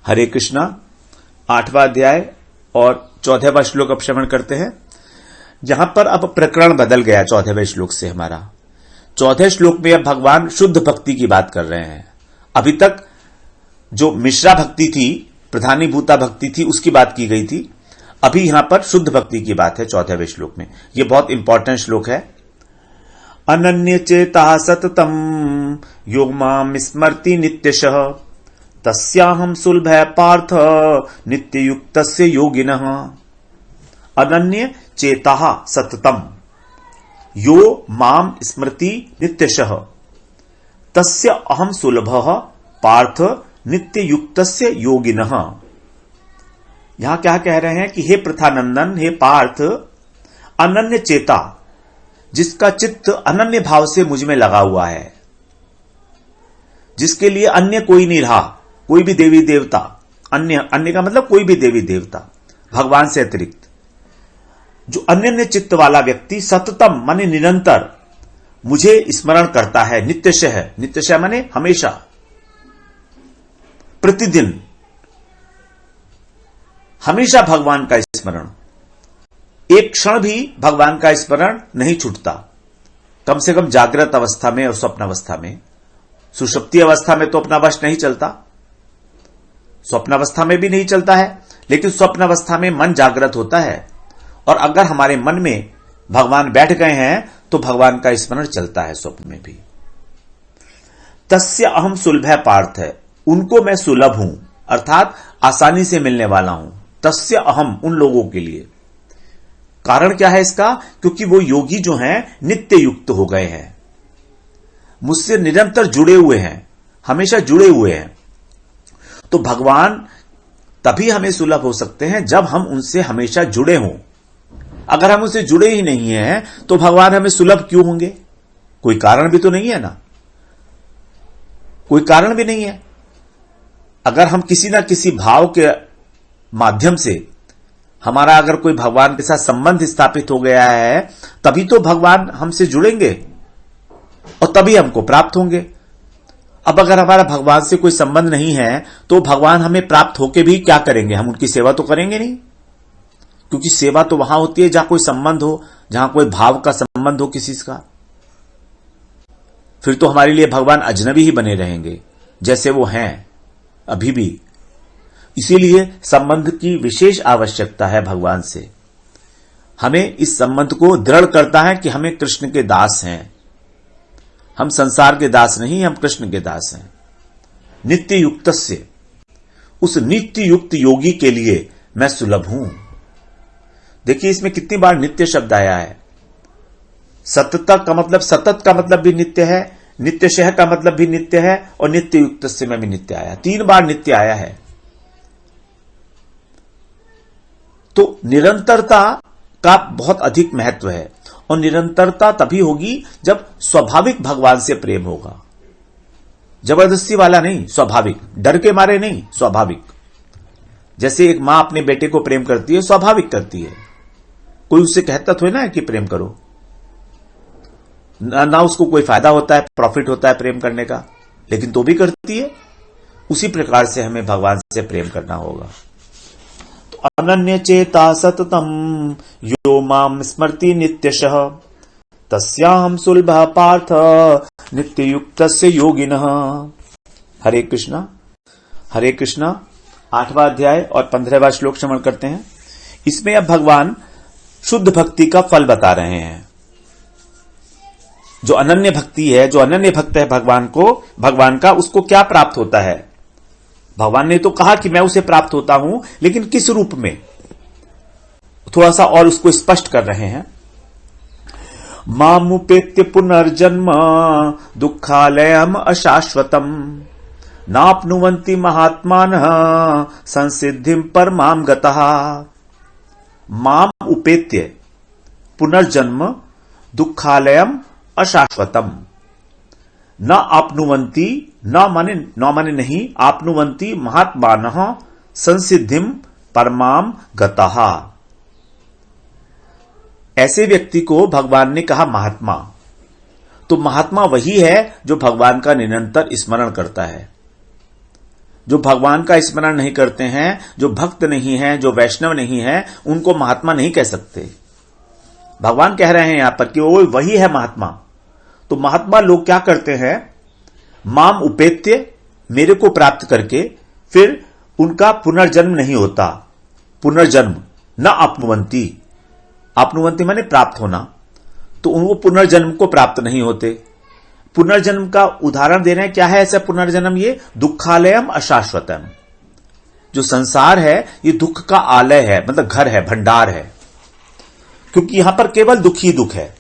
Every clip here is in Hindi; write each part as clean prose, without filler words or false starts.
हरे कृष्णा। 8वां अध्याय और 14वां श्लोक अब श्रवण करते हैं। जहां पर अब प्रकरण बदल गया 14वें श्लोक से हमारा। 14वें श्लोक में अब भगवान शुद्ध भक्ति की बात कर रहे हैं। अभी तक जो मिश्रा भक्ति थी, प्रधानीभूता भक्ति थी, उसकी बात की गई थी। अभी यहां पर शुद्ध भक्ति की बात है 14वें श्लोक में। यह बहुत इंपॉर्टेंट श्लोक है। अनन्य चेता सततम योगमाम स्मर्ति नित्यशः तस्याहम सुलभ पार्थ नित्य युक्तस्य योगिनः। अनन्य चेता सततम यो माम स्मृति नित्यशः तस्य अहम सुलभ पार्थ नित्य युक्तस्य योगिनः। यहां क्या कह रहे हैं कि हे प्रथानंदन, हे पार्थ, अनन्य चेता, जिसका चित्त अनन्य भाव से मुझ में लगा हुआ है, जिसके लिए अन्य कोई नहीं रहा, कोई भी देवी देवता, अन्य का मतलब कोई भी देवी देवता भगवान से अतिरिक्त, जो अनन्य चित्त वाला व्यक्ति सततम माने निरंतर मुझे स्मरण करता है। नित्यशः, नित्यशः माने हमेशा, प्रतिदिन, हमेशा भगवान का स्मरण, एक क्षण भी भगवान का स्मरण नहीं छूटता। कम से कम जागृत अवस्था में और स्वप्न अवस्था में। सुषुप्ति अवस्था में तो अपना वश नहीं चलता, स्वप्न अवस्था में भी नहीं चलता है, लेकिन स्वप्न अवस्था में मन जागृत होता है। और अगर हमारे मन में भगवान बैठ गए हैं तो भगवान का स्मरण चलता है स्वप्न में भी। तस्य अहम सुलभ पार्थ है, उनको मैं सुलभ हूं, अर्थात आसानी से मिलने वाला हूं। तस्य अहम, उन लोगों के लिए। कारण क्या है इसका? क्योंकि वो योगी जो हैं नित्य युक्त हो गए हैं, मुझसे निरंतर जुड़े हुए हैं, हमेशा जुड़े हुए हैं। तो भगवान तभी हमें सुलभ हो सकते हैं जब हम उनसे हमेशा जुड़े हों। अगर हम उनसे जुड़े ही नहीं हैं तो भगवान हमें सुलभ क्यों होंगे? कोई कारण भी तो नहीं है ना, कोई कारण भी नहीं है। अगर हम किसी ना किसी भाव के माध्यम से हमारा अगर कोई भगवान के साथ संबंध स्थापित हो गया है, तभी तो भगवान हमसे जुड़ेंगे और तभी हमको प्राप्त होंगे। अब अगर हमारा भगवान से कोई संबंध नहीं है तो भगवान हमें प्राप्त होके भी क्या करेंगे? हम उनकी सेवा तो करेंगे नहीं, क्योंकि सेवा तो वहां होती है जहां कोई संबंध हो, जहां कोई भाव का संबंध हो किसी का। फिर तो हमारे लिए भगवान अजनबी ही बने रहेंगे जैसे वो हैं अभी भी। इसीलिए संबंध की विशेष आवश्यकता है भगवान से। हमें इस संबंध को दृढ़ करता है कि हमें कृष्ण के दास हैं। हम संसार के दास नहीं, हम कृष्ण के दास हैं। नित्य युक्त से, उस नित्य युक्त योगी के लिए मैं सुलभ हूं। देखिए इसमें कितनी बार नित्य शब्द आया है। सतत का मतलब, सतत का मतलब भी नित्य है, नित्यशः का मतलब भी नित्य है, और नित्य युक्त से में भी नित्य आया। 3 बार नित्य आया है। तो निरंतरता का बहुत अधिक महत्व है, और निरंतरता तभी होगी जब स्वाभाविक भगवान से प्रेम होगा। जबरदस्ती वाला नहीं, स्वाभाविक, डर के मारे नहीं, स्वाभाविक। जैसे एक मां अपने बेटे को प्रेम करती है, स्वाभाविक करती है। कोई उससे कहता थोड़ी ना है कि प्रेम करो, ना उसको कोई फायदा होता है, प्रॉफिट होता है प्रेम करने का, लेकिन तो भी करती है। उसी प्रकार से हमें भगवान से प्रेम करना होगा। तो अनन्य चेता सततम यो माम स्मृति नित्यशः तस्याहम सुलभ पार्थ नित्य युक्तस्य योगिनः। हरे कृष्णा। हरे कृष्णा। 8वां अध्याय और 15वां श्लोक श्रवण करते हैं। इसमें अब भगवान शुद्ध भक्ति का फल बता रहे हैं। जो अनन्य भक्ति है, जो अनन्य भक्त है भगवान का, उसको क्या प्राप्त होता है? भगवान ने तो कहा कि मैं उसे प्राप्त होता हूं, लेकिन किस रूप में? थोड़ा सा और उसको स्पष्ट कर रहे हैं। मामुपेत्य पुनर्जन्म दुःखालयम अशाश्वतम नाप्नुवन्ति महात्मानः संसिद्धिं परमां गतः। माम उपेत्य पुनर्जन्म दुःखालयम अशाश्वतम न आपनुवंती, न माने नहीं, आपनुवंती महात्मानः संसिद्धिम परमाम गतः। ऐसे व्यक्ति को भगवान ने कहा महात्मा। तो महात्मा वही है जो भगवान का निरंतर स्मरण करता है। जो भगवान का स्मरण नहीं करते हैं, जो भक्त नहीं है, जो वैष्णव नहीं है, उनको महात्मा नहीं कह सकते। भगवान कह रहे हैं यहां पर कि वो वही है महात्मा। तो महात्मा लोग क्या करते हैं, माम उपेत्य, मेरे को प्राप्त करके फिर उनका पुनर्जन्म नहीं होता। पुनर्जन्म न आपनुवंती, आपनुवंती माने प्राप्त होना, तो वो पुनर्जन्म को प्राप्त नहीं होते। पुनर्जन्म का उदाहरण दे रहे हैं, क्या है ऐसा पुनर्जन्म? ये दुखालयम अशाश्वतम। जो संसार है ये दुख का आलय है, मतलब घर है, भंडार है, क्योंकि यहां पर केवल दुख ही दुख है।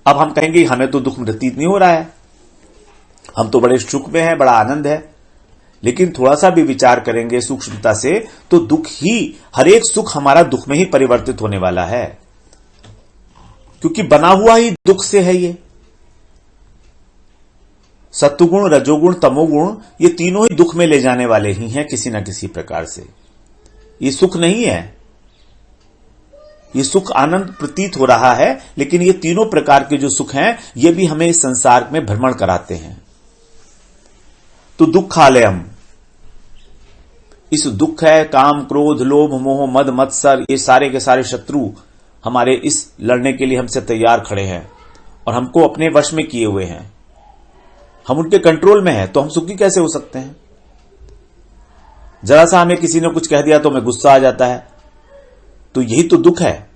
अब हम कहेंगे हमें तो दुख व्यतीत नहीं हो रहा है, हम तो बड़े सुख में हैं, बड़ा आनंद है। लेकिन थोड़ा सा भी विचार करेंगे सूक्ष्मता से तो दुख ही, हर एक सुख हमारा दुख में ही परिवर्तित होने वाला है, क्योंकि बना हुआ ही दुख से है। ये सत्वगुण, रजोगुण, तमोगुण, ये तीनों ही दुख में ले जाने वाले ही हैं किसी ना किसी प्रकार से। ये सुख नहीं है, ये सुख आनंद प्रतीत हो रहा है, लेकिन ये तीनों प्रकार के जो सुख हैं ये भी हमें इस संसार में भ्रमण कराते हैं। तो दुखालयम, इस दुख है, काम, क्रोध, लोभ, मोह, मद, मत्सर, ये सारे के सारे शत्रु हमारे इस लड़ने के लिए हमसे तैयार खड़े हैं और हमको अपने वश में किए हुए हैं। हम उनके कंट्रोल में हैं, तो हम सुखी कैसे हो सकते हैं? जरा सा हमें किसी ने कुछ कह दिया तो हमें गुस्सा आ जाता है, तो यही तो दुख है।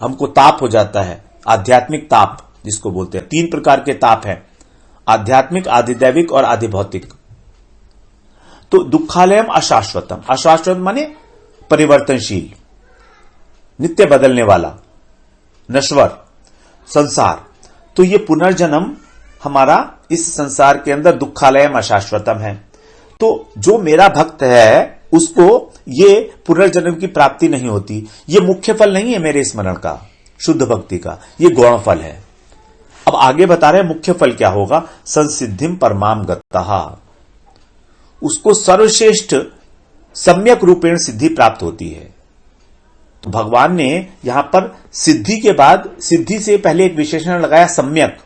हमको ताप हो जाता है, आध्यात्मिक ताप जिसको बोलते हैं। 3 प्रकार के ताप हैं, आध्यात्मिक, आधिदैविक और आधिभौतिक। तो दुखालयम अशाश्वतम, अशाश्वत माने परिवर्तनशील, नित्य बदलने वाला, नश्वर संसार। तो ये पुनर्जन्म हमारा इस संसार के अंदर दुखालयम अशाश्वतम है। तो जो मेरा भक्त है उसको ये पुनर्जन्म की प्राप्ति नहीं होती। ये मुख्य फल नहीं है मेरे स्मरण का, शुद्ध भक्ति का, ये गौण फल है। अब आगे बता रहे हैं मुख्य फल क्या होगा। संसिद्धिम परमाम गत्तः, उसको सर्वश्रेष्ठ सम्यक रूपेण सिद्धि प्राप्त होती है। तो भगवान ने यहां पर सिद्धि के बाद, सिद्धि से पहले एक विशेषण लगाया सम्यक,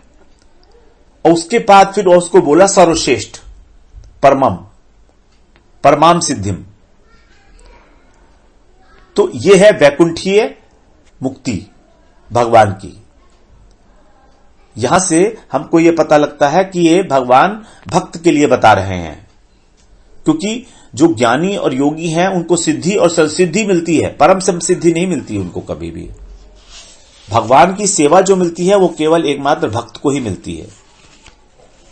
और उसके बाद फिर उसको बोला सर्वश्रेष्ठ, परमम, परमाम सिद्धिम। तो यह है वैकुंठीय मुक्ति भगवान की। यहां से हमको यह पता लगता है कि ये भगवान भक्त के लिए बता रहे हैं, क्योंकि जो ज्ञानी और योगी हैं उनको सिद्धि और संसिद्धि मिलती है, परम संसिद्धि नहीं मिलती उनको कभी भी। भगवान की सेवा जो मिलती है वो केवल एकमात्र भक्त को ही मिलती है,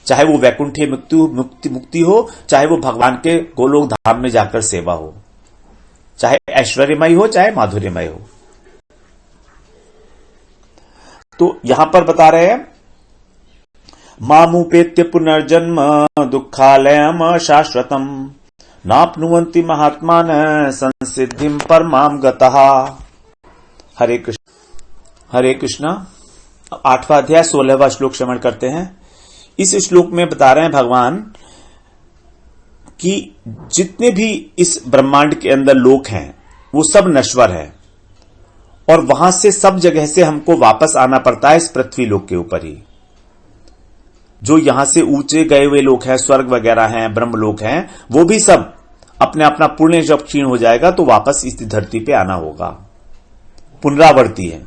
चाहे वो वैकुंठीय मुक्ति हो, चाहे वो भगवान के गोलोक धाम में जाकर सेवा हो, चाहे ऐश्वर्यमय हो, चाहे माधुर्यमय हो। तो यहां पर बता रहे हैं मामुपेत्य पुनर्जन्म दुखालयम शाश्वतम नाप्नुवन्ति महात्मान संसिद्धिम परमाम गतः। हरे कृष्ण, हरे कृष्णा। 8वां अध्याय 16वां श्लोक श्रवण करते हैं। इस श्लोक में बता रहे हैं भगवान कि जितने भी इस ब्रह्मांड के अंदर लोक हैं वो सब नश्वर है, और वहां से सब जगह से हमको वापस आना पड़ता है इस पृथ्वी लोक के ऊपर ही। जो यहां से ऊंचे गए हुए लोग हैं, स्वर्ग वगैरह हैं, ब्रह्म लोक हैं, वो भी सब अपने अपना पुण्य जब क्षीण हो जाएगा तो वापस इस धरती पे आना होगा। पुनरावर्ती है,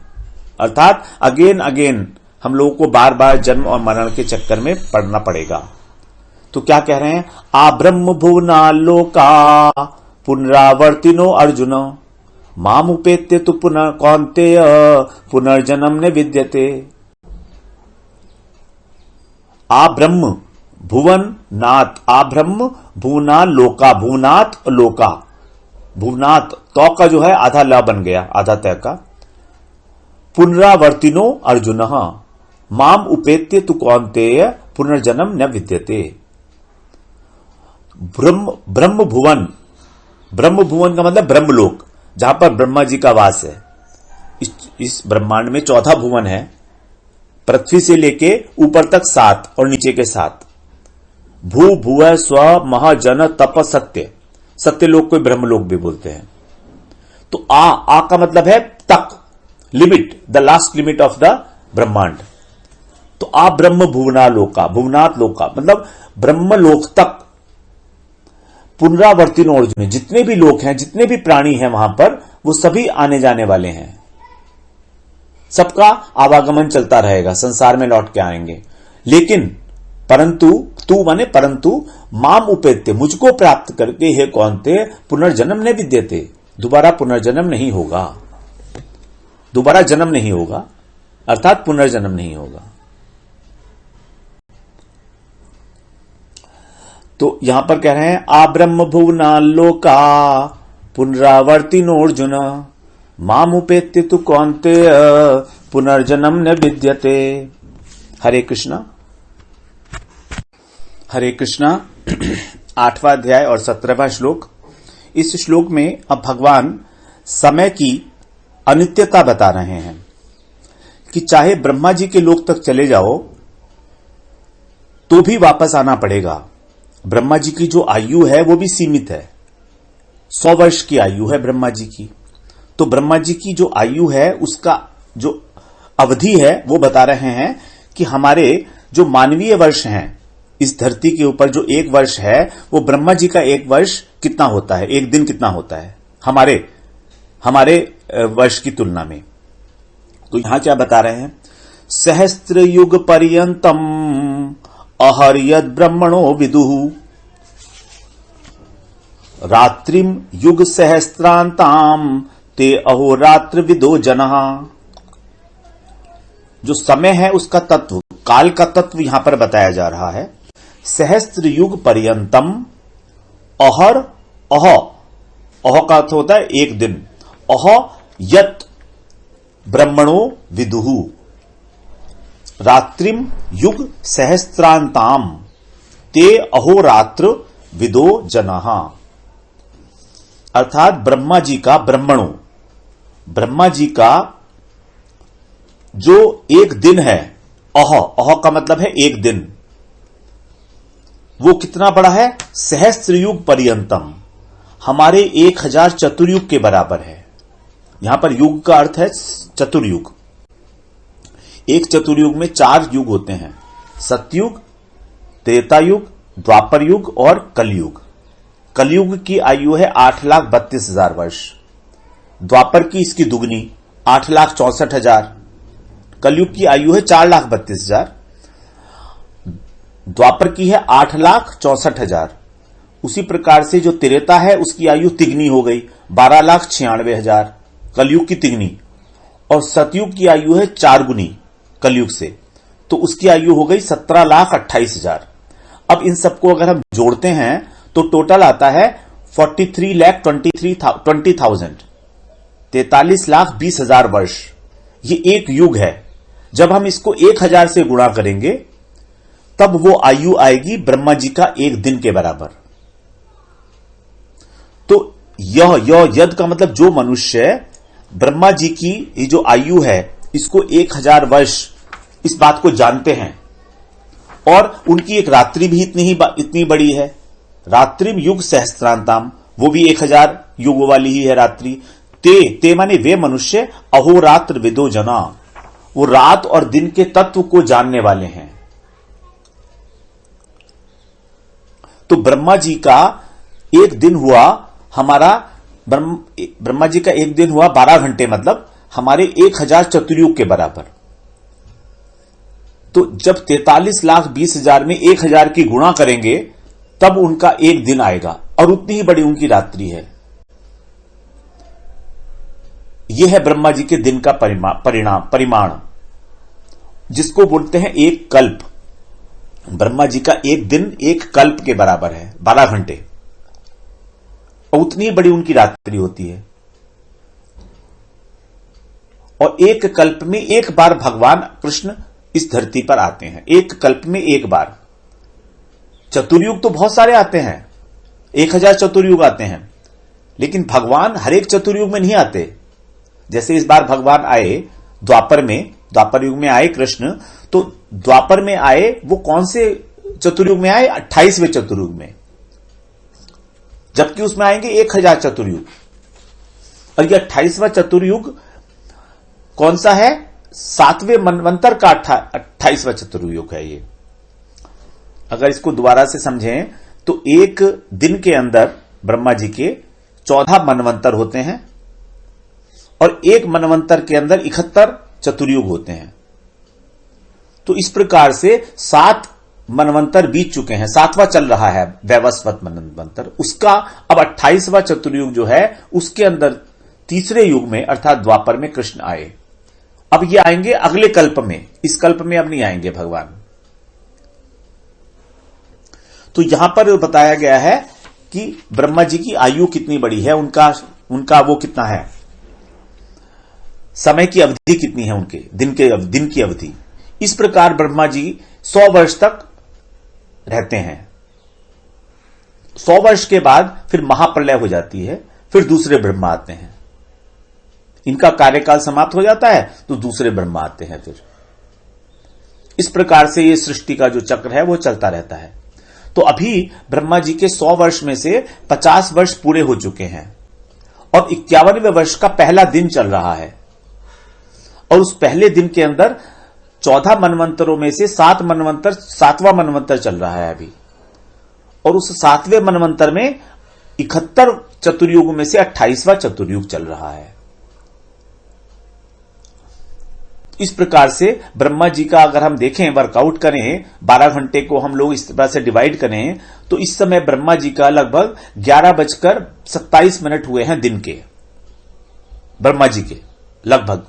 अर्थात अगेन अगेन हम लोगों को बार बार जन्म और मरण के चक्कर में पड़ना पड़ेगा। तो क्या कह रहे हैं, आ ब्रह्म भुवना लोका पुनरावर्तिनो अर्जुन मामुपेत्य तु पुनः कौन्तेय पुनर्जन्म न विद्यते। आ ब्रह्म भुवन नाथ, आ ब्रह्म भुवना लोका, भुवनाथ लोका, भुवनाथ तो का जो है आधा ल बन गया, आधा तय का। पुनरावर्तिनो अर्जुन माम उपेत्य तु कौन्तेय पुनर्जन्म न विद्यते। ब्रह्म भुवन, ब्रह्म भुवन का मतलब ब्रह्मलोक, जहां पर ब्रह्मा जी का वास है। इस ब्रह्मांड में 14 भुवन है, पृथ्वी से लेके ऊपर तक 7 और नीचे के 7। भू भुव स्व मह जन तप सत्य, सत्य लोक को ब्रह्मलोक भी बोलते हैं। तो आ का मतलब है तक, limit, the last limit of the ब्रह्मांड। तो आ ब्रह्म भुवना लोका, भुवनाथ लोका मतलब ब्रह्मलोक तक। पुनरावर्तिनो अर्जुन, जितने भी लोग हैं, जितने भी प्राणी हैं वहां पर, वो सभी आने जाने वाले हैं, सबका आवागमन चलता रहेगा, संसार में लौट के आएंगे। लेकिन परंतु तू माने परंतु माम उपेत्य, मुझको प्राप्त करके हे कौन्ते पुनर्जन्म न विद्यते, दोबारा पुनर्जन्म नहीं होगा, दोबारा जन्म नहीं होगा, अर्थात पुनर्जन्म नहीं होगा। तो यहां पर कह रहे हैं आब्रह्म भुवना लोका पुनरावर्तिनो अर्जुन मामुपेत्य तु कौन्तेय पुनर्जन्म न विद्यते। हरे कृष्णा। हरे कृष्णा। 8वां अध्याय और 17वां श्लोक। इस श्लोक में अब भगवान समय की अनित्यता बता रहे हैं कि चाहे ब्रह्मा जी के लोक तक चले जाओ तो भी वापस आना पड़ेगा। ब्रह्मा जी की जो आयु है वो भी सीमित है, 100 वर्ष की आयु है ब्रह्मा जी की। तो ब्रह्मा जी की जो आयु है उसका जो अवधि है वो बता रहे हैं कि हमारे जो मानवीय वर्ष हैं इस धरती के ऊपर, जो एक वर्ष है वो ब्रह्मा जी का एक वर्ष कितना होता है, एक दिन कितना होता है हमारे वर्ष की तुलना में। तो यहां क्या बता रहे हैं, सहस्त्र युग पर्यंतम अहर्यद ब्रह्मणो विदुः रात्रिम युग सहस्त्रांताम ते अहोरात्र विदो जनः। जो समय है उसका तत्व, काल का तत्व यहां पर बताया जा रहा है। सहस्त्र युग पर्यंतम अहर अह का अर्थ होता है एक दिन, अह यत ब्रह्मणो विदुः रात्रिम युग सहस्त्रांताम ते अहोरात्र विदो जनः। अर्थात ब्रह्मा जी का जो एक दिन है, अह का मतलब है एक दिन, वो कितना बड़ा है, सहस्त्र युग पर्यंतम, हमारे 1000 चतुर्युग के बराबर है। यहां पर युग का अर्थ है चतुर्युग। एक चतुर्युग में 4 युग होते हैं, सतयुग, त्रेता युग, द्वापर युग और कलयुग। कलयुग की आयु है 8,32,000 वर्ष, द्वापर की इसकी दुगनी 8,64,000, कलयुग की आयु है 4,32,000, द्वापर की है 8,64,000। उसी प्रकार से जो त्रेता है उसकी आयु तिगनी हो गई 12,96,000, कलयुग की तिगनी, और सतयुग की आयु है 4 गुनी कलयुग से, तो उसकी आयु हो गई 17,28,000। अब इन सबको अगर हम जोड़ते हैं तो टोटल आता है 43,20,000, 43,20,000 वर्ष। ये एक युग है। जब हम इसको 1000 से गुणा करेंगे तब वो आयु आएगी ब्रह्मा जी का एक दिन के बराबर। तो यद का मतलब जो मनुष्य ब्रह्मा जी की ये जो आयु है इसको 1000 वर्ष, इस बात को जानते हैं, और उनकी एक रात्रि भी इतनी बड़ी है, रात्रिम युग सहस्त्रांताम, वो भी 1000 युग वाली ही है रात्रि। ते माने वे मनुष्य अहोरात्र विदो जना, वो रात और दिन के तत्व को जानने वाले हैं। तो ब्रह्मा जी का एक दिन हुआ, हमारा ब्रह्मा जी का एक दिन हुआ 12 घंटे, मतलब हमारे 1000 चतुर्युग के बराबर। तो जब 43,20,000 में 1000 की गुणा करेंगे तब उनका एक दिन आएगा, और उतनी ही बड़ी उनकी रात्रि है। यह है ब्रह्मा जी के दिन का परिमाण, जिसको बोलते हैं एक कल्प। ब्रह्मा जी का एक दिन एक कल्प के बराबर है, 12 घंटे, और उतनी बड़ी उनकी रात्रि होती है। और एक कल्प में एक बार भगवान कृष्ण इस धरती पर आते हैं, एक कल्प में एक बार। चतुर्युग तो बहुत सारे आते हैं, 1000 चतुर्युग आते हैं, लेकिन भगवान हर एक चतुर्युग में नहीं आते। जैसे इस बार भगवान आए द्वापर युग में आए कृष्ण, तो द्वापर में आए वो कौन से चतुर्युग में आए, 28वें चतुर्युग में, जबकि उसमें आएंगे 1000 चतुर्युग। और ये 28वां चतुर्युग कौन सा है, 7वें मनवंतर का 28वां चतुर्युग है ये। अगर इसको दोबारा से समझें तो एक दिन के अंदर ब्रह्मा जी के 14 मनवंतर होते हैं और एक मनवंतर के अंदर 71 चतुर्युग होते हैं। तो इस प्रकार से 7 मनवंतर बीत चुके हैं, 7वां चल रहा है वैवस्वत मनवंतर। उसका अब 28वां चतुर्युग जो है उसके अंदर तीसरे युग में अर्थात द्वापर में कृष्ण आए। अब ये आएंगे अगले कल्प में, इस कल्प में अब नहीं आएंगे भगवान। तो यहां पर बताया गया है कि ब्रह्मा जी की आयु कितनी बड़ी है, उनका वो कितना है, समय की अवधि कितनी है, उनके दिन की अवधि। इस प्रकार ब्रह्मा जी 100 वर्ष तक रहते हैं। 100 वर्ष के बाद फिर महाप्रलय हो जाती है, फिर दूसरे ब्रह्मा आते हैं। इनका कार्यकाल समाप्त हो जाता है तो दूसरे ब्रह्मा आते हैं। फिर इस प्रकार से ये सृष्टि का जो चक्र है वो चलता रहता है। तो अभी ब्रह्मा जी के 100 वर्ष में से 50 वर्ष पूरे हो चुके हैं और 51वें वर्ष का पहला दिन चल रहा है। और उस पहले दिन के अंदर 14 मनवंतरों में से 7वां मनवंतर चल रहा है अभी। और उस 7वें मनवंतर में 71 चतुर्युग में से 28वां चतुर्युग चल रहा है। इस प्रकार से ब्रह्मा जी का अगर हम देखें, वर्कआउट करें, 12 घंटे को हम लोग इस तरह से डिवाइड करें तो इस समय ब्रह्मा जी का लगभग 11:27 हुए हैं दिन के, ब्रह्मा जी के लगभग।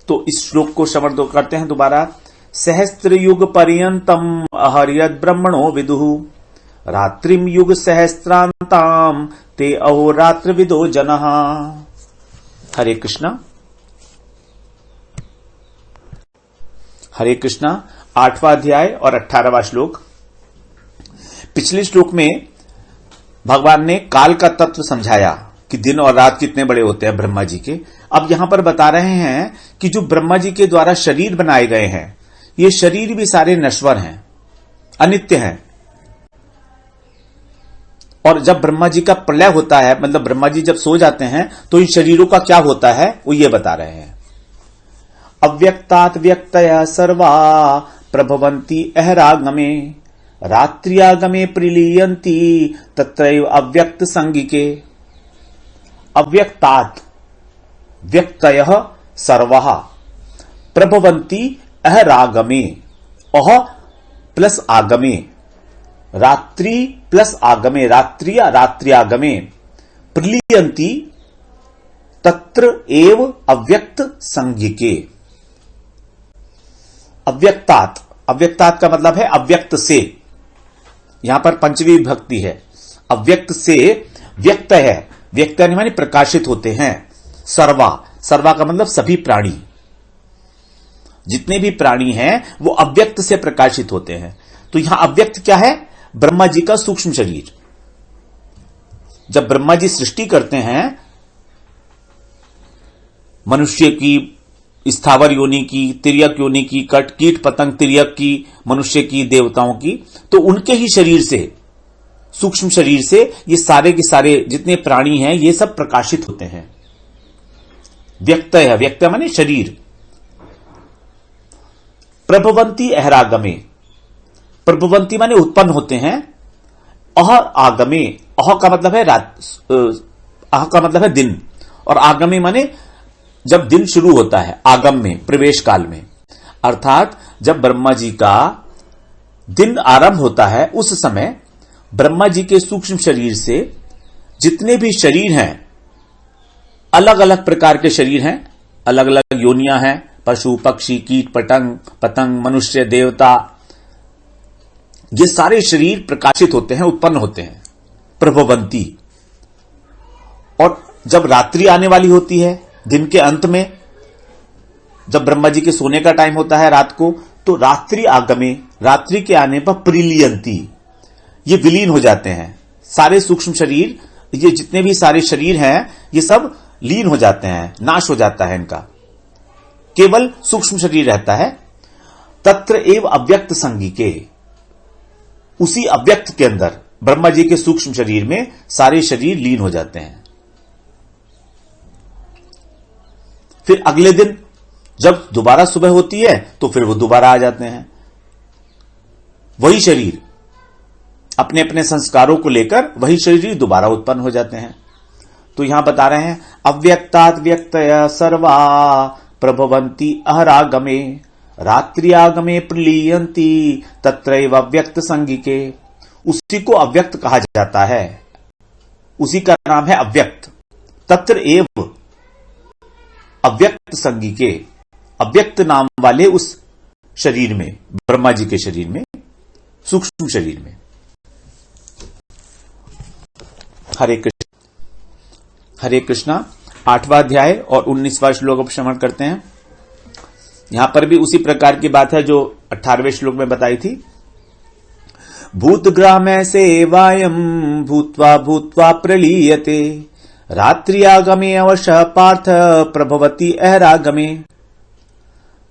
तो इस श्लोक को श्रवण करते हैं दोबारा। सहस्त्र युग पर्यंतम अहर्यद ब्रह्मणो विदुः रात्रिम युग सहस्त्रांताम ते अहोरात्र विदो जनः। हरे कृष्णा। हरे कृष्णा। 8वां अध्याय और 18वां श्लोक। पिछले श्लोक में भगवान ने काल का तत्व समझाया कि दिन और रात कितने बड़े होते हैं ब्रह्मा जी के। अब यहां पर बता रहे हैं कि जो ब्रह्मा जी के द्वारा शरीर बनाए गए हैं, ये शरीर भी सारे नश्वर हैं, अनित्य हैं। और जब ब्रह्मा जी का प्रलय होता है, मतलब ब्रह्मा जी जब सो जाते हैं तो इन शरीरों का क्या होता है वो ये बता रहे हैं। अव्यक्तात् व्यक्तया सर्वा प्रभवन्ति अहरागमे रात्र्यागमे प्रीलीयन्ति तत्रैव अव्यक्त संगिके। अव्यक्तात् व्यक्तयः सर्वः प्रभवन्ति अहरागमे, अह प्लस आगमे, रात्रि प्लस आगमे, रात्र्यागमे प्रीलीयन्ति तत्र एव अव्यक्त संगिके। अव्यक्तात्, अव्यक्तात् का मतलब है अव्यक्त से, यहां पर पंचमी विभक्ति है। अव्यक्त से व्यक्त है, व्यक्त माने प्रकाशित होते हैं। सर्वा, सर्वा का मतलब सभी प्राणी, जितने भी प्राणी हैं वो अव्यक्त से प्रकाशित होते हैं। तो यहां अव्यक्त क्या है? ब्रह्मा जी का सूक्ष्म शरीर। जब ब्रह्मा जी सृष्टि करते हैं मनुष्य की, स्थावर योनि की, तिर्यक योनि की, कीट पतंग तिर्यक की, मनुष्य की, देवताओं की, तो उनके ही शरीर से, सूक्ष्म शरीर से ये सारे के सारे जितने प्राणी हैं ये सब प्रकाशित होते हैं। व्यक्त है, व्यक्त माने शरीर। प्रभवंती अहरागमे, प्रभवंती माने उत्पन्न होते हैं। अह आगमे, अह का मतलब है रात, अह का मतलब है दिन, और आगमे माने जब दिन शुरू होता है, आगम में, प्रवेश काल में, अर्थात जब ब्रह्मा जी का दिन आरंभ होता है उस समय ब्रह्मा जी के सूक्ष्म शरीर से जितने भी शरीर हैं, अलग अलग प्रकार के शरीर हैं, अलग अलग योनियां हैं, पशु पक्षी कीट पतंग मनुष्य देवता, ये सारे शरीर प्रकाशित होते हैं, उत्पन्न होते हैं, प्रभवंती। और जब रात्रि आने वाली होती है, दिन के अंत में, जब ब्रह्मा जी के सोने का टाइम होता है रात को, तो रात्रि आगमे, रात्रि के आने पर प्रीलियंती, ये विलीन हो जाते हैं सारे सूक्ष्म शरीर। ये जितने भी सारे शरीर हैं ये सब लीन हो जाते हैं, नाश हो जाता है इनका, केवल सूक्ष्म शरीर रहता है। तत्र एव अव्यक्त संगिके, उसी अव्यक्त के अंदर ब्रह्मा जी के सूक्ष्म शरीर में सारे शरीर लीन हो जाते हैं। फिर अगले दिन जब दोबारा सुबह होती है तो फिर वो दोबारा आ जाते हैं, वही शरीर अपने अपने संस्कारों को लेकर वही शरीर दोबारा उत्पन्न हो जाते हैं। तो यहां बता रहे हैं अव्यक्तात् व्यक्तय सर्वा प्रभवन्ति अहरागमे रात्रियागमे प्रलीयन्ति तत्रैव अव्यक्त संगिके। उसी को अव्यक्त कहा जाता है, उसी का नाम है अव्यक्त। तत्र एव अव्यक्त संगिके, अव्यक्त नाम वाले उस शरीर में, ब्रह्मा जी के शरीर में, सूक्ष्म शरीर में। हरे कृष्ण। हरे कृष्णा 8वां अध्याय और 19वां श्लोक अब श्रवण करते हैं। यहां पर भी उसी प्रकार की बात है जो 18वें श्लोक में बताई थी। भूतग्रामे सेवायम भूत्वा भूत्वा प्रलीयते रात्रियागमे अवश्य पार्थ प्रभवति अहरागमे।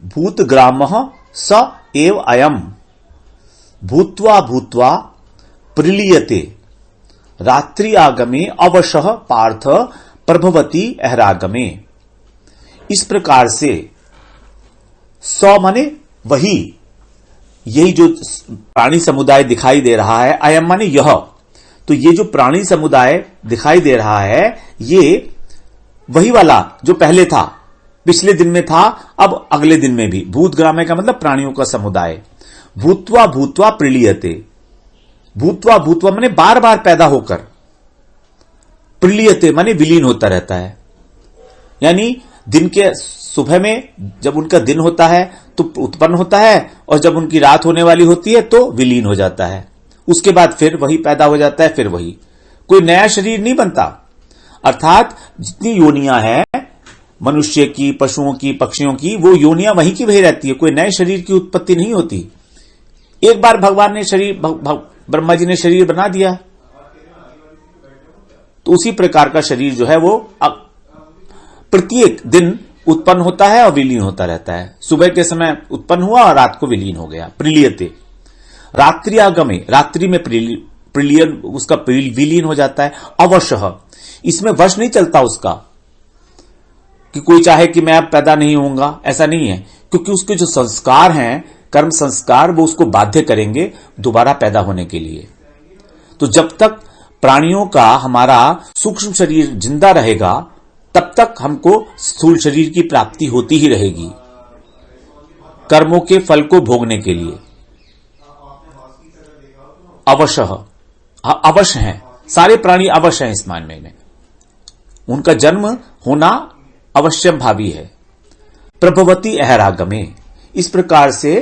भूतग्रामः स एव अयम् भूत्वा भूत्वा प्रलीयते रात्रियागमे अवशः पार्थ प्रभवति अहरागमे। इस प्रकार से स माने वही, यही जो प्राणी समुदाय दिखाई दे रहा है, अयम माने यह, तो ये जो प्राणी समुदाय दिखाई दे रहा है ये वही वाला जो पहले था, पिछले दिन में था, अब अगले दिन में भी। भूतग्रामे का मतलब प्राणियों का समुदाय। भूत्वा भूत्वा प्रलीयते, भूत्वा भूत्वा माने बार बार पैदा होकर, प्रलीयते माने विलीन होता रहता है। यानी दिन के सुबह में जब उनका दिन होता है तो उत्पन्न होता है, और जब उनकी रात होने वाली होती है तो विलीन हो जाता है। उसके बाद फिर वही पैदा हो जाता है, फिर वही, कोई नया शरीर नहीं बनता। अर्थात जितनी योनियां हैं मनुष्य की, पशुओं की, पक्षियों की, वो योनियां वहीं की वहीं रहती है, कोई नए शरीर की उत्पत्ति नहीं होती। एक बार भगवान ने शरीर, ब्रह्मा जी ने शरीर बना दिया, तो उसी प्रकार का शरीर जो है वो प्रत्येक दिन उत्पन्न होता है और विलीन होता रहता है। सुबह के समय उत्पन्न हुआ और रात को विलीन हो गया, प्रलीयते। रात्रियागमे, रात्रि में प्रलीयन, उसका विलीन हो जाता है। अवशः, इसमें वश नहीं चलता उसका कि कोई चाहे कि मैं अब पैदा नहीं होऊंगा, ऐसा नहीं है, क्योंकि उसके जो संस्कार हैं, कर्म संस्कार, वो उसको बाध्य करेंगे दोबारा पैदा होने के लिए। तो जब तक प्राणियों का हमारा सूक्ष्म शरीर जिंदा रहेगा तब तक हमको स्थूल शरीर की प्राप्ति होती ही रहेगी, कर्मों के फल को भोगने के लिए। अवश्य, अवश्य हैं, सारे प्राणी अवश्य हैं इस मानने में, उनका जन्म होना अवश्यम भावी है। प्रभवती अहरागमे, इस प्रकार से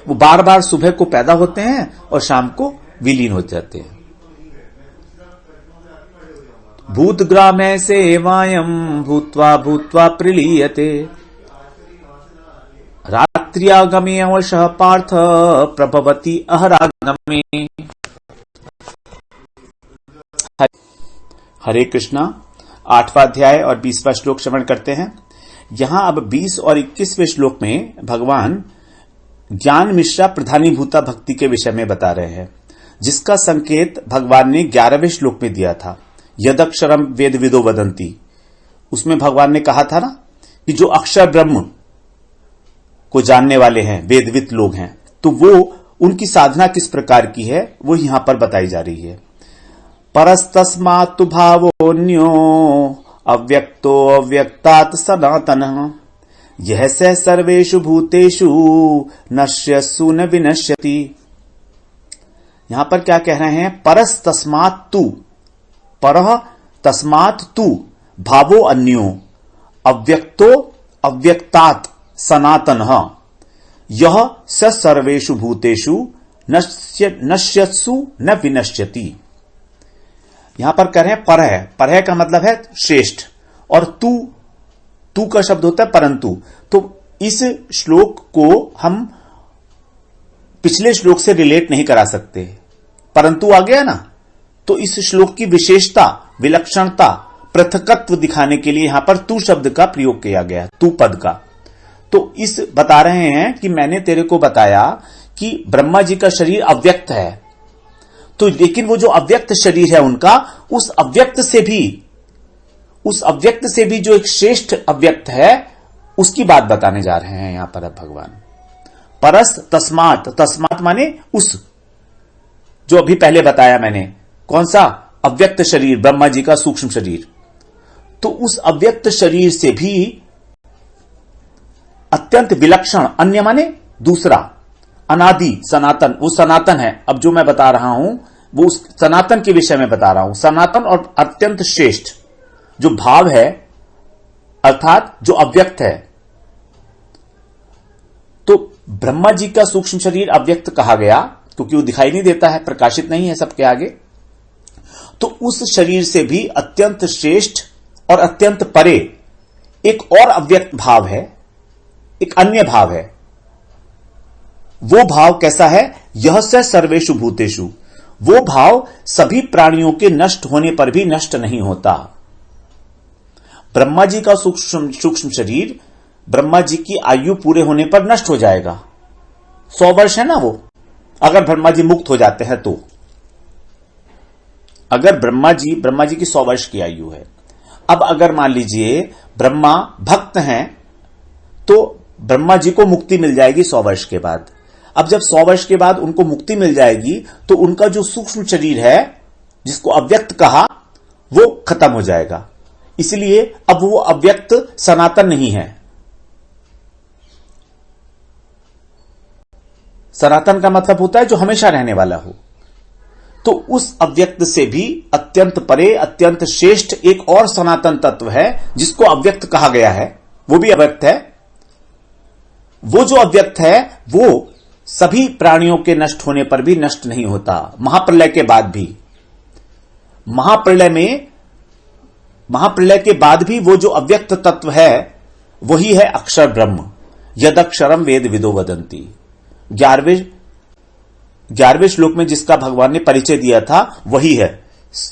वो बार बार सुबह को पैदा होते हैं और शाम को विलीन हो जाते हैं। भूतग्रामे सेवायम भूत्वा भूत्वा प्रलीयते रात्रियागमे अवशः पार्थ प्रभवति अहरागमे। हरे कृष्णा 8वां अध्याय और 20वां श्लोक श्रवण करते हैं। यहां अब 20 और 21वें श्लोक में भगवान ज्ञान मिश्रा प्रधानीभूता भक्ति के विषय में बता रहे हैं, जिसका संकेत भगवान ने 11वें श्लोक में दिया था। यदक्षरम वेद विदो वदंती, उसमें भगवान ने कहा था ना कि जो अक्षर ब्रह्म को जानने वाले हैं, वेदवित लोग हैं, तो वो उनकी साधना किस प्रकार की है वो यहां पर बताई जा रही है। परस्तस्मात्तु भावोऽन्यो अव्यक्तो अव्यक्तात् सनातनः यह स सर्वेषु भूतेषु नश्यसु न विनश्यति। यहां पर क्या कह रहे हैं? परस्तस्मात्तु, परः तस्मात् तु भावो अन्यो अव्यक्तो अव्यक्तात् सनातनः यह स सर्वेषु भूतेषु नश्यत्सु न विनश्यति। यहां पर कह रहे हैं पर है, पर है का मतलब है श्रेष्ठ, और तू का शब्द होता है परंतु। तो इस श्लोक को हम पिछले श्लोक से रिलेट नहीं करा सकते, परंतु आ गया ना, तो इस श्लोक की विशेषता, विलक्षणता, पृथकत्व दिखाने के लिए यहां पर तू शब्द का प्रयोग किया गया, तू पद का। तो इस बता रहे हैं कि मैंने तेरे को बताया कि ब्रह्मा जी का शरीर अव्यक्त है, तो लेकिन वो जो अव्यक्त शरीर है उनका, उस अव्यक्त से भी जो एक श्रेष्ठ अव्यक्त है उसकी बात बताने जा रहे हैं यहां पर भगवान। परस तस्मात, तस्मात माने उस, जो अभी पहले बताया मैंने, कौन सा? अव्यक्त शरीर, ब्रह्मा जी का सूक्ष्म शरीर। तो उस अव्यक्त शरीर से भी अत्यंत विलक्षण, अन्य माने दूसरा, अनादि, सनातन, वो सनातन है। अब जो मैं बता रहा हूं वो उस सनातन के विषय में बता रहा हूं। सनातन और अत्यंत श्रेष्ठ जो भाव है, अर्थात जो अव्यक्त है। तो ब्रह्मा जी का सूक्ष्म शरीर अव्यक्त कहा गया क्योंकि वो दिखाई नहीं देता है, प्रकाशित नहीं है सबके आगे। तो उस शरीर से भी अत्यंत श्रेष्ठ और अत्यंत परे एक और अव्यक्त भाव है, एक अन्य भाव है। वो भाव कैसा है? यह से सर्वेषु भूतेषु। वो भाव सभी प्राणियों के नष्ट होने पर भी नष्ट नहीं होता। ब्रह्मा जी का सूक्ष्म शरीर ब्रह्मा जी की आयु पूरे होने पर नष्ट हो जाएगा। 100 वर्ष है ना वो, अगर ब्रह्मा जी मुक्त हो जाते हैं तो। अगर ब्रह्मा जी की 100 वर्ष की आयु है। अब अगर मान लीजिए ब्रह्मा भक्त हैं तो ब्रह्मा जी को मुक्ति मिल जाएगी 100 वर्ष के बाद। अब जब 100 वर्ष के बाद उनको मुक्ति मिल जाएगी तो उनका जो सूक्ष्म शरीर है, जिसको अव्यक्त कहा, वो खत्म हो जाएगा। इसलिए अब वो अव्यक्त सनातन नहीं है। सनातन का मतलब होता है जो हमेशा रहने वाला हो। तो उस अव्यक्त से भी अत्यंत परे, अत्यंत श्रेष्ठ एक और सनातन तत्व है जिसको अव्यक्त कहा गया है, वो भी अव्यक्त है। वो जो अव्यक्त है वो सभी प्राणियों के नष्ट होने पर भी नष्ट नहीं होता, महाप्रलय के बाद भी। महाप्रलय के बाद भी वो जो अव्यक्त तत्व है वही है अक्षर ब्रह्म। यदक्षरम वेद विदो वदंती। 11वें श्लोक में जिसका भगवान ने परिचय दिया था वही है।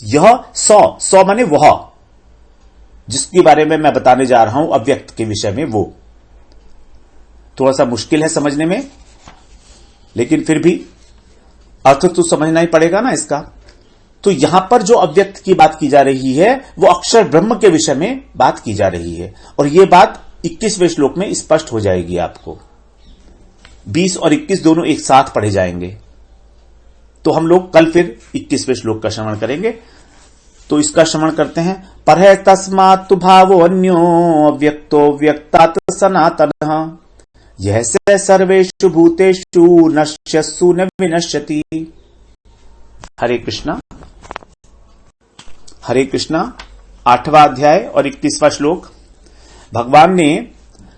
यह 100 माने वह, जिसके बारे में मैं बताने जा रहा हूं अव्यक्त के विषय में, वो थोड़ा सा मुश्किल है समझने में, लेकिन फिर भी अर्थ तो समझना ही पड़ेगा ना इसका। तो यहां पर जो अव्यक्त की बात की जा रही है वो अक्षर ब्रह्म के विषय में बात की जा रही है। और यह बात 21वें श्लोक में स्पष्ट हो जाएगी आपको। 20 और 21 दोनों एक साथ पढ़े जाएंगे। तो हम लोग कल फिर 21वें श्लोक का श्रवण करेंगे। तो इसका श्रवण करते हैं। परह तस्मात् भावो अन्यो अव्यक्तो व्यक्तात् सनातनः यह से सर्वेषु भूतेषु नश्यस्सु न विनश्यति। हरे कृष्णा। हरे कृष्णा। 8वां अध्याय और 21वां श्लोक। भगवान ने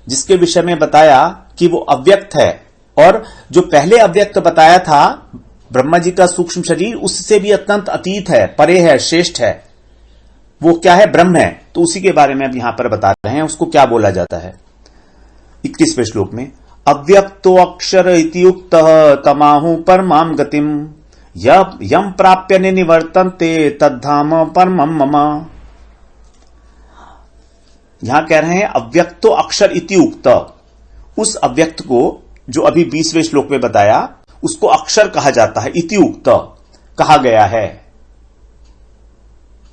जिसके विषय में बताया कि वो अव्यक्त है, और जो पहले अव्यक्त बताया था ब्रह्मा जी का सूक्ष्म शरीर, उससे भी अत्यंत अतीत है, परे है, श्रेष्ठ है। वो क्या है? ब्रह्म है। तो उसी के बारे में अब यहां पर बता रहे हैं उसको क्या बोला जाता है। 21वें श्लोक में अव्यक्तो अक्षर इति उक्तः तमाहु परमां गतिम यम प्राप्य निवर्तन्ते तद्धाम परमं मम। यहां कह रहे हैं अव्यक्तो अक्षर इति उक्त। उस अव्यक्त को जो अभी 20वें श्लोक में बताया उसको अक्षर कहा जाता है। इति उक्त कहा गया है।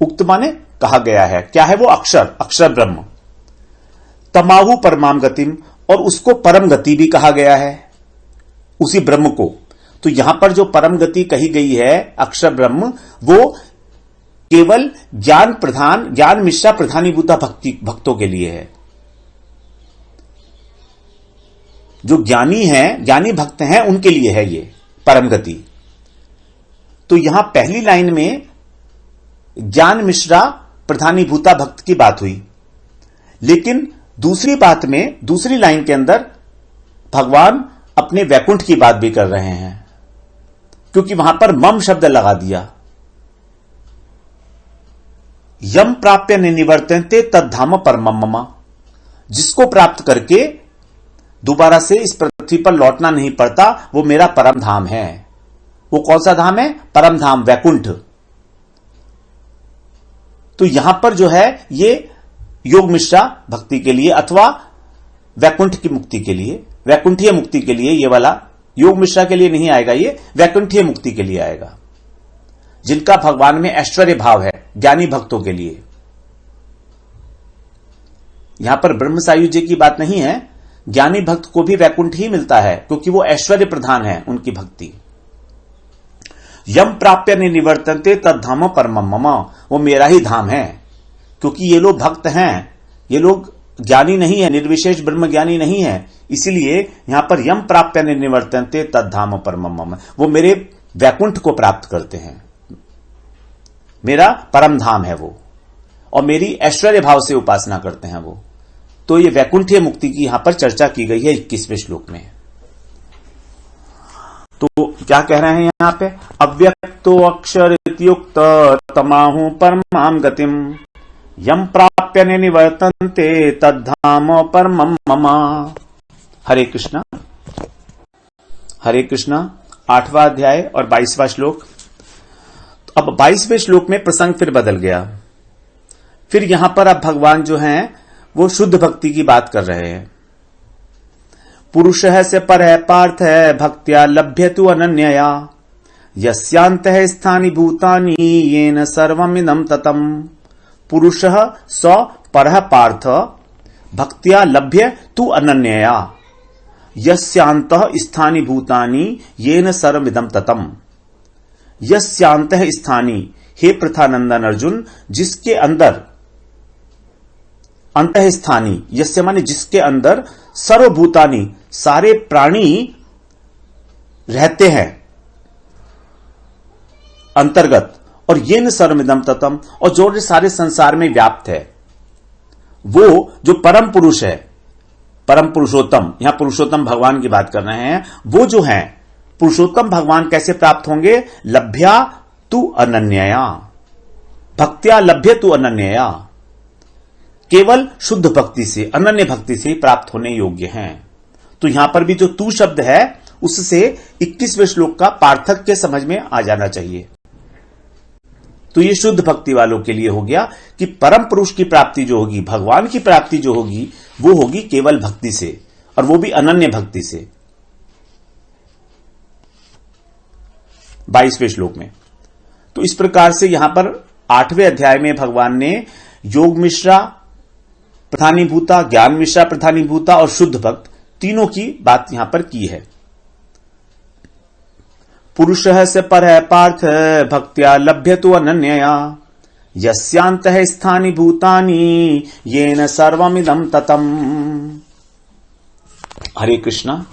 उक्त माने कहा गया है। क्या है वो? अक्षर, अक्षर ब्रह्म। तमाहु परमाम गतिम, और उसको परम गति भी कहा गया है, उसी ब्रह्म को। तो यहां पर जो परम गति कही गई है अक्षर ब्रह्म, वो केवल ज्ञान मिश्रा प्रधानीभूता भक्तों के लिए है। जो ज्ञानी हैं, ज्ञानी भक्त हैं, उनके लिए है ये परम गति। तो यहां पहली लाइन में ज्ञान मिश्रा प्रधानीभूता भक्त की बात हुई, लेकिन दूसरी बात में, दूसरी लाइन के अंदर भगवान अपने वैकुंठ की बात भी कर रहे हैं, क्योंकि वहां पर मम शब्द लगा दिया। यम प्राप्य निवर्तन्ते तद्धाम परमं मम। जिसको प्राप्त करके दोबारा से इस पृथ्वी पर लौटना नहीं पड़ता, वो मेरा परम धाम है। वो कौन सा धाम है? परम धाम, वैकुंठ। तो यहां पर जो है ये योग मिश्रा भक्ति के लिए अथवा वैकुंठ की मुक्ति के लिए, वैकुंठीय मुक्ति के लिए, ये वाला योग मिश्रा के लिए नहीं आएगा, ये वैकुंठीय मुक्ति के लिए आएगा, जिनका भगवान में ऐश्वर्य भाव है, ज्ञानी भक्तों के लिए। यहां पर ब्रह्म सायुज्य की बात नहीं है, ज्ञानी भक्त को भी वैकुंठ ही मिलता है, क्योंकि वो ऐश्वर्य प्रधान है उनकी भक्ति। यम प्राप्य निवर्तन्ते तद धाम परमम मम, वो मेरा ही धाम है। क्योंकि ये लोग भक्त हैं, ये लोग ज्ञानी नहीं है, निर्विशेष ब्रह्म ज्ञानी नहीं है, इसीलिए यहां पर यम प्राप्य निवर्तन्ते तद धाम परमम मम, वो मेरे वैकुंठ को प्राप्त करते हैं, मेरा परम धाम है वो, और मेरी ऐश्वर्य भाव से उपासना करते हैं वो। तो ये वैकुंठीय मुक्ति की यहां पर चर्चा की गई है 21वें श्लोक में। तो क्या कह रहे हैं यहां पे, अव्यक्तो अक्षर इत्युक्त तमाहु परमाम गतिम यम प्राप्य निवर्तन्ते तद्धाम परमम मम। हरे कृष्णा। हरे कृष्णा। 8वां अध्याय और 22वां श्लोक। अब 22वें श्लोक में प्रसंग फिर बदल गया। फिर यहां पर अब भगवान जो हैं वो शुद्ध भक्ति की बात कर रहे हैं। पुरुष है से पर है पार्थ है भक्त्या लभ्यतु अनन्यया यस्यांत है स्थानि भूतानि येन सर्वमिदं ततम। पुरुष स पर पार्थ भक्त्या लभ्य तु अनन्यया यस्यांत स्थानि भूतानि येन सर्वमिदं ततम। यस्यांत स्थानि, हे प्रथानंदन अर्जुन, जिसके अंदर, अंतः स्थानी, यस्य माने जिसके अंदर, सर्वभूतानि, सारे प्राणी रहते हैं अंतर्गत, और ये न सर्वमिदं ततम, और जो सारे संसार में व्याप्त है, वो जो परम पुरुष है, परम पुरुषोत्तम, यहां पुरुषोत्तम भगवान की बात कर रहे हैं, वो जो है पुरुषोत्तम भगवान कैसे प्राप्त होंगे, लभ्या तु अनन्यया, भक्त्या लभ्य तु अनन्यया, केवल शुद्ध भक्ति से, अनन्य भक्ति से प्राप्त होने योग्य हैं। तो यहां पर भी जो तू शब्द है उससे 21वें श्लोक का पार्थक्य समझ में आ जाना चाहिए। तो ये शुद्ध भक्ति वालों के लिए हो गया कि परम पुरुष की प्राप्ति जो होगी, भगवान की प्राप्ति जो होगी, वो होगी केवल भक्ति से, और वो भी अनन्य भक्ति से। 22वें श्लोक में तो इस प्रकार से यहां पर 8वें अध्याय में भगवान ने योग मिश्रा प्रधानीभूता, ज्ञान मिश्रा प्रधानीभूता और शुद्ध भक्त तीनों की बात यहां पर की है। पुरुष से पर है पार्थ भक्त्या लभ्यतु अनन्यया यस्यांत है स्थानि भूतानि येन सर्वमिदं ततम। हरे कृष्णा।